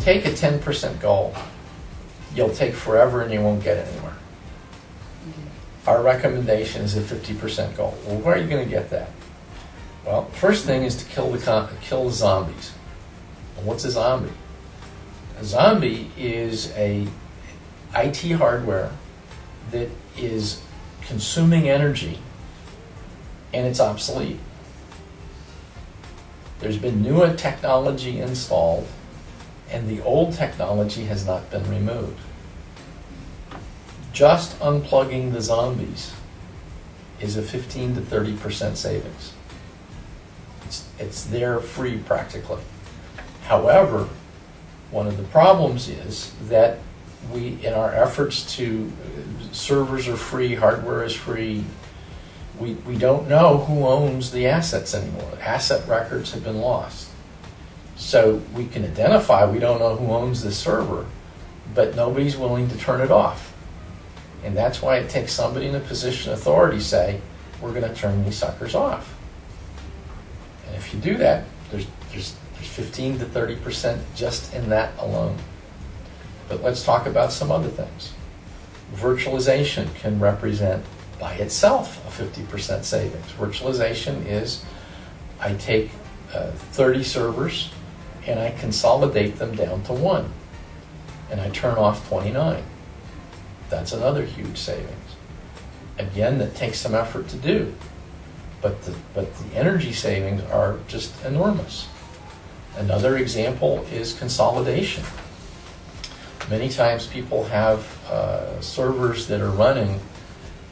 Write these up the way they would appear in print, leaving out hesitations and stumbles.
take a 10% goal, you'll take forever and you won't get anywhere. Our recommendation is a 50% goal. Well, where are you going to get that? Well, first thing is to kill the zombies. Well, what's a zombie? A zombie is a IT hardware that is consuming energy and it's obsolete. There's been newer technology installed and the old technology has not been removed. Just unplugging the zombies is a 15 to 30% savings. It's there free practically. However, one of the problems is that we, in our efforts to, servers are free, hardware is free, we don't know who owns the assets anymore. Asset records have been lost. So we can identify, we don't know who owns the server, but nobody's willing to turn it off. And that's why it takes somebody in a position of authority say, we're going to turn these suckers off. And if you do that, there's 15 to 30% just in that alone. But let's talk about some other things. Virtualization can represent by itself a 50% savings. Virtualization is, I take 30 servers and I consolidate them down to one. And I turn off 29. That's another huge savings. Again, that takes some effort to do. But the energy savings are just enormous. Another example is consolidation. Many times people have servers that are running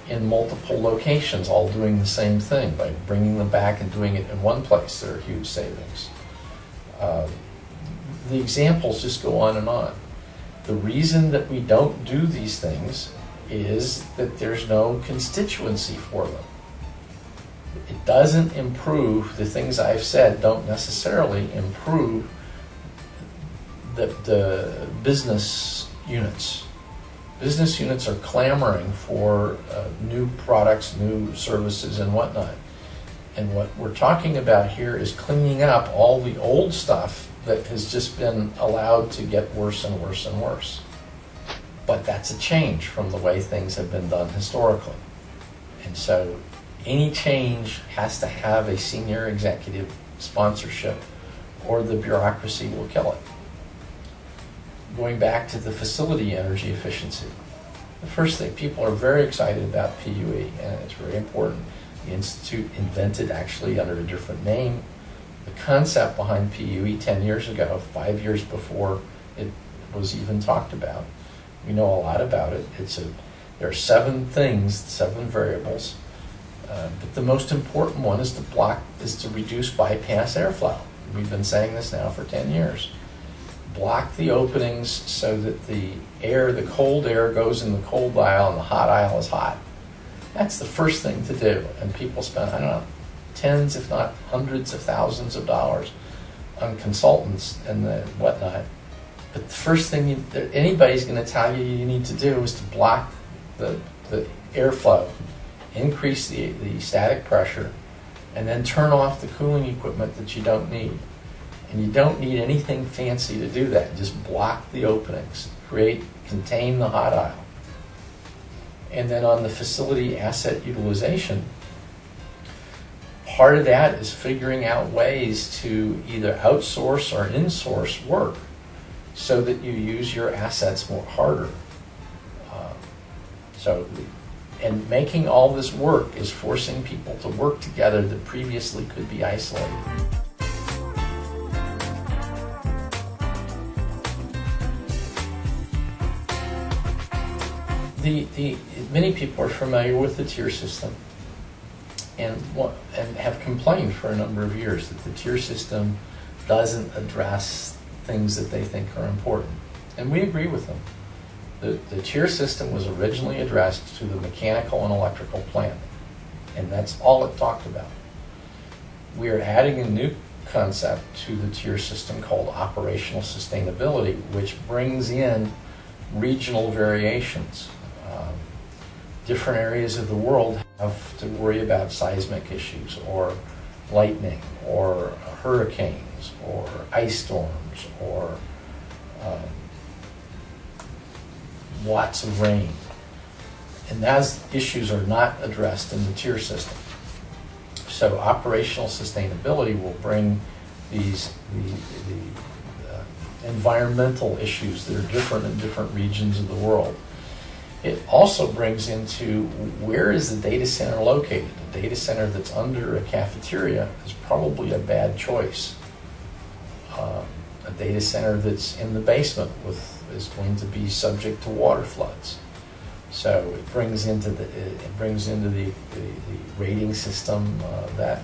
in multiple locations, all doing the same thing. By bringing them back and doing it in one place, there are huge savings. The examples just go on and on. The reason that we don't do these things is that there's no constituency for them. It doesn't improve, the things I've said don't necessarily improve the business units. Business units are clamoring for new products, new services, and whatnot. And what we're talking about here is cleaning up all the old stuff that has just been allowed to get worse and worse and worse. But that's a change from the way things have been done historically. And so any change has to have a senior executive sponsorship or the bureaucracy will kill it. Going back to the facility energy efficiency. The first thing, people are very excited about PUE, and it's very important. The Institute invented, actually under a different name, the concept behind PUE 10 years ago, 5 years before it was even talked about. We know a lot about it. There are 7 things, 7 variables, but the most important one is to reduce bypass airflow. We've been saying this now for 10 years. Block the openings so that the cold air goes in the cold aisle and the hot aisle is hot. That's the first thing to do. And people spend, I don't know, tens if not hundreds of thousands of dollars on consultants and whatnot. But the first thing anybody's going to tell you need to do is to block the airflow, increase the static pressure, and then turn off the cooling equipment that you don't need. And you don't need anything fancy to do that. Just block the openings, contain the hot aisle. And then on the facility asset utilization, part of that is figuring out ways to either outsource or insource work so that you use your assets more harder. And making all this work is forcing people to work together that previously could be isolated. Many people are familiar with the tier system and have complained for a number of years that the tier system doesn't address things that they think are important. And we agree with them. The tier system was originally addressed to the mechanical and electrical plant, and that's all it talked about. We are adding a new concept to the tier system called operational sustainability, which brings in regional variations. Different areas of the world have to worry about seismic issues or lightning or hurricanes or ice storms or watts of rain. And those issues are not addressed in the tier system. So operational sustainability will bring the environmental issues that are different in different regions of the world. It also brings into where is the data center located. A data center that's under a cafeteria is probably a bad choice. A data center that's in the basement is going to be subject to water floods. So it brings into the rating system that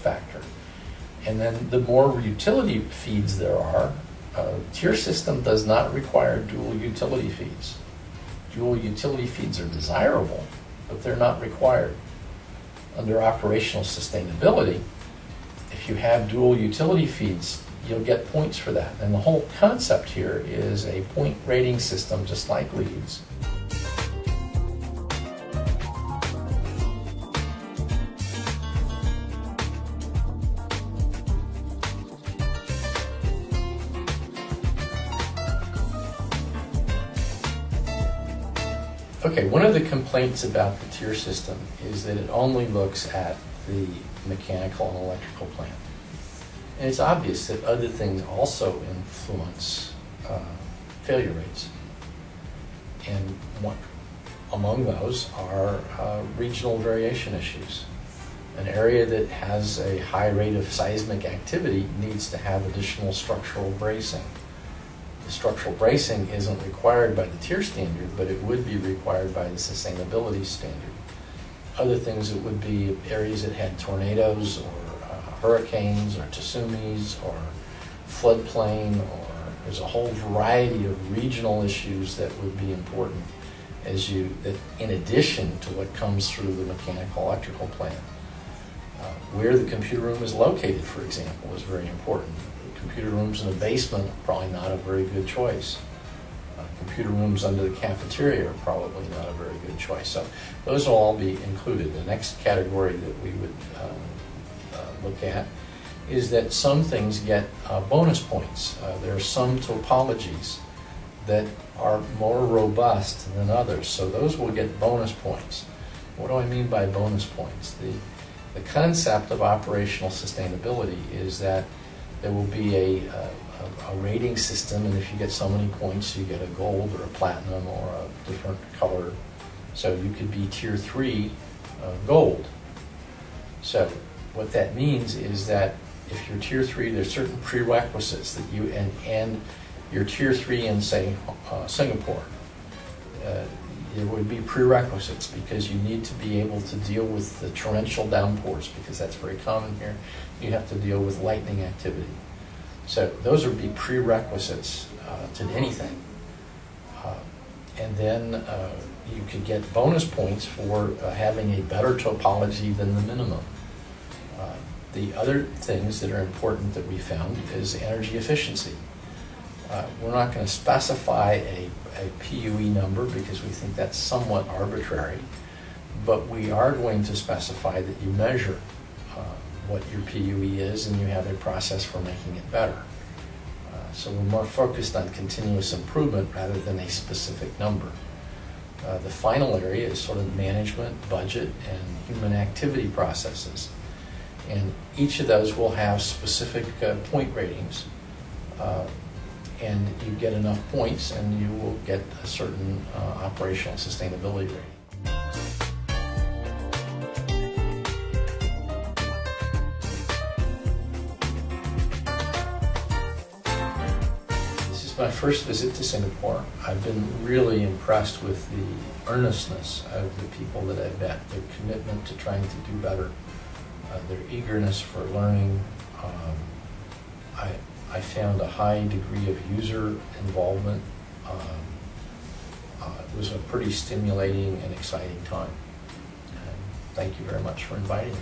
factor. And then the more utility feeds there are, tier system does not require dual utility feeds. Dual utility feeds are desirable, but they're not required. Under operational sustainability, if you have dual utility feeds, you'll get points for that. And the whole concept here is a point rating system, just like LEEDs. Okay, one of the complaints about the tier system is that it only looks at the mechanical and electrical plant. And it's obvious that other things also influence failure rates. And among those are regional variation issues. An area that has a high rate of seismic activity needs to have additional structural bracing. The structural bracing isn't required by the tier standard, but it would be required by the sustainability standard. Other things, it would be areas that had tornadoes or hurricanes or tsunamis or floodplain, or there's a whole variety of regional issues that would be important that in addition to what comes through the mechanical electrical plant. Where the computer room is located, for example, is very important. Computer rooms in the basement are probably not a very good choice. Computer rooms under the cafeteria are probably not a very good choice. So those will all be included. The next category that we would look at is that some things get bonus points. There are some topologies that are more robust than others, so those will get bonus points. What do I mean by bonus points? The concept of operational sustainability is that there will be a rating system, and if you get so many points, you get a gold or a platinum or a different color. So you could be tier 3 gold. So what that means is that if you're tier 3, there's certain prerequisites that you, and you're tier 3 in, say, Singapore, there would be prerequisites because you need to be able to deal with the torrential downpours, because that's very common here. You have to deal with lightning activity. So those would be prerequisites to anything. And then you could get bonus points for having a better topology than the minimum. The other things that are important that we found is energy efficiency. We're not going to specify a PUE number because we think that's somewhat arbitrary, but we are going to specify that you measure what your PUE is and you have a process for making it better. So we're more focused on continuous improvement rather than a specific number. The final area is sort of management, budget, and human activity processes. And each of those will have specific point ratings. And you get enough points and you will get a certain operational sustainability rating. This is my first visit to Singapore. I've been really impressed with the earnestness of the people that I've met, their commitment to trying to do better, their eagerness for learning. I found a high degree of user involvement. It was a pretty stimulating and exciting time. And thank you very much for inviting me.